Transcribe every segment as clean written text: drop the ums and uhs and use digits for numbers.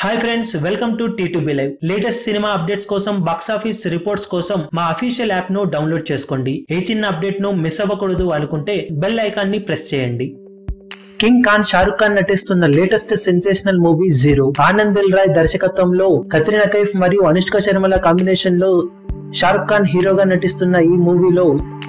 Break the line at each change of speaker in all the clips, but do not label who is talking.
Hi friends, welcome to T2B Live. Latest cinema updates కోసం, box office reports కోసం మా official app ను download చేసుకోండి. ఏ చిన్న అప్డేట్ ను మిస్ అవ్వకూడదు అనుకుంటే బెల్ ఐకాన్ ని ప్రెస్ చేయండి. కింగ్ ఖాన్ షారుఖ్ ఖాన్ నటిస్తున్న latest sensational movie zero. Anand దిల్ రాయ్ దర్శకత్వంలో కత్రినా కైఫ్ మరియు అనుష్క శర్మల కాంబినేషన్ లో షారుఖ్ ఖాన్ హీరోగా నటిస్తున్న ఈ మూవీలో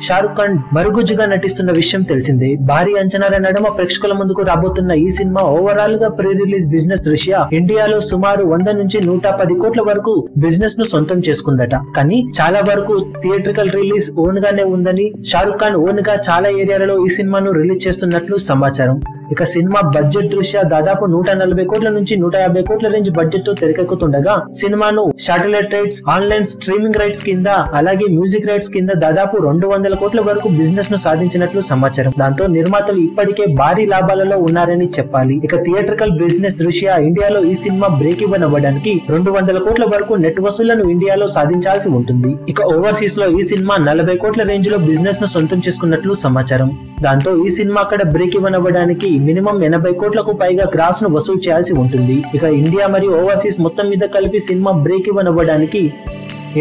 షారుఖ్ ఖాన్ మరుగుజ్జుగా నటిస్తున్న విషయం తెలిసిందే. భారీ అంచనాల నడుమ ప్రేక్షకుల ముందుకు రాబోతున్న ఈ సినిమా ఓవరాల్ గా ప్రీ రిలీజ్ బిజినెస్ దృష్ట్యా ఇండియాలో సుమారు 100 నుంచి 110 కోట్ల వరకు బిజినెస్ ను సొంతం చేసుకుందట. కానీ చాలా వరకు థియేట్రికల్ రిలీజ్ ఓన్ గానే ఉందని, షారుఖ్ ఖాన్ ఓన్ గా చాలా ఏరియాలలో ఈ సినిమాను రిలీజ్ చేస్తున్నట్లు సమాచారం. ఇక సినిమా బడ్జెట్ దృష్ట్యా దాదాపు 140 కోట్ల నుంచి 150 కోట్ల రేంజ్ బడ్జెట్ తో తెరకెక్కుతుండగా, సినిమాను satellite rights, online streaming rights కింద, అలాగే మ్యూజిక్ రైట్స్ కింద దాదాపు 200 కోట్ల వరకు బిజినెస్ ను సాధించినట్లు సమాచారం. దాంతో నిర్మాతలు ఇప్పటికే భారీ లాభాలలో ఉన్నారని చెప్పాలి. ఇక థియేట్రికల్ బిజినెస్ దృష్ట్యా ఇండియాలో ఈ సినిమా బ్రేక్ ఈవెన్ అవ్వడానికి 200 కోట్ల వరకు నెట్ వసూళ్లను ఇండియాలో సాధించాల్సి ఉంటుంది. ఇక ఓవర్సీస్ లో ఈ సినిమా 40 కోట్ల రేంజ్ లో బిజినెస్ ను సొంతం చేసుకున్నట్లు సమాచారం. దాంతో ఈ సినిమా అక్కడ బ్రేక్ ఈవెన్ అవ్వడానికి మినిమం 80 కోట్లకు పైగా గ్రాస్ ను వసూలు చేయాల్సి ఉంటుంది. ఇక ఇండియా మరియు ఓవర్సీస్ మొత్తం మీద కలిపి సినిమా బ్రేక్ ఈవెన్ అవ్వడానికి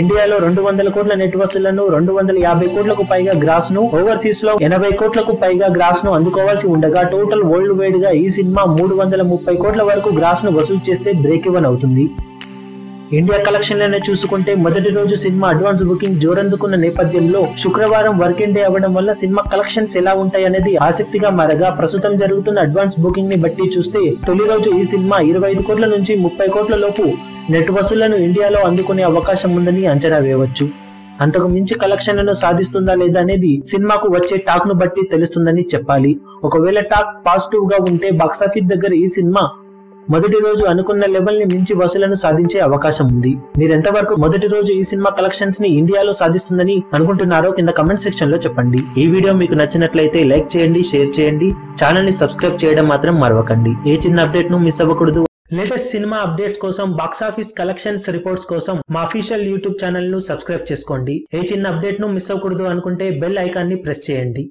ఇండియాలో 200 కోట్ల నెట్ వసూళ్లను, 250 కోట్లకు పైగా గ్రాస్ ను, ఓవర్సీస్ లో 80 కోట్లకు పైగా గ్రాస్ ను అందుకోవాల్సి ఉండగా, టోటల్ వరల్డ్ వైడ్ గా ఈ సినిమా 330 కోట్ల వరకు గ్రాస్ ను వసూలు చేస్తే బ్రేక్ ఈవెన్ అవుతుంది. ఇండియా కలెక్షన్లనే చూసుకుంటే మొదటి రోజు సినిమా అడ్వాన్స్ బుకింగ్ జోరందుకున్న నేపథ్యంలో శుక్రవారం వర్కింగ్ డే అవ్వడం వల్ల సినిమా కలెక్షన్స్ ఎలా ఉంటాయి అనేది ఆసక్తిగా మారగా, ప్రస్తుతం జరుగుతున్న అడ్వాన్స్ బుకింగ్ ని బట్టి చూస్తే తొలి రోజు ఈ సినిమా 25 కోట్ల నుంచి 30 కోట్ల లోపు నెట్ వసూళ్లను ఇండియాలో అందుకునే అవకాశం ఉందని అంచనా వేయవచ్చు. అంతకు మించి కలెక్షన్లను సాధిస్తుందా లేదా అనేది సినిమాకు వచ్చే టాక్ ను బట్టి తెలుస్తుందని చెప్పాలి. ఒకవేళ టాక్ పాజిటివ్ గా ఉంటే బాక్సాఫీస్ దగ్గర ఈ సినిమా మొదటి రోజు అనుకున్న లెవెల్ ని మించి వసూలను సాధించే అవకాశం ఉంది. మీరెంతవరకు మొదటి రోజు ఈ సినిమా కలెక్షన్స్ ని ఇండియాలో సాధిస్తుందని అనుకుంటున్నారో కింద కమెంట్ సెక్షన్ లో చెప్పండి. ఈ వీడియో మీకు నచ్చినట్లయితే లైక్ చేయండి, షేర్ చేయండి, ఛానల్ ని సబ్స్క్రైబ్ చేయడం మాత్రం మరవకండి. ఏ చిన్న అప్డేట్ ను మిస్ అవ్వకూడదు. లేటెస్ట్ సినిమా అప్డేట్స్ కోసం, బాక్స్ ఆఫీస్ కలెక్షన్స్ రిపోర్ట్స్ కోసం మా అఫీషియల్ యూట్యూబ్ ఛానల్ ను సబ్స్క్రైబ్ చేసుకోండి. ఏ చిన్న అప్డేట్ ను మిస్ అవ్వకూడదు అనుకుంటే బెల్ ఐకాన్ ని ప్రెస్ చేయండి.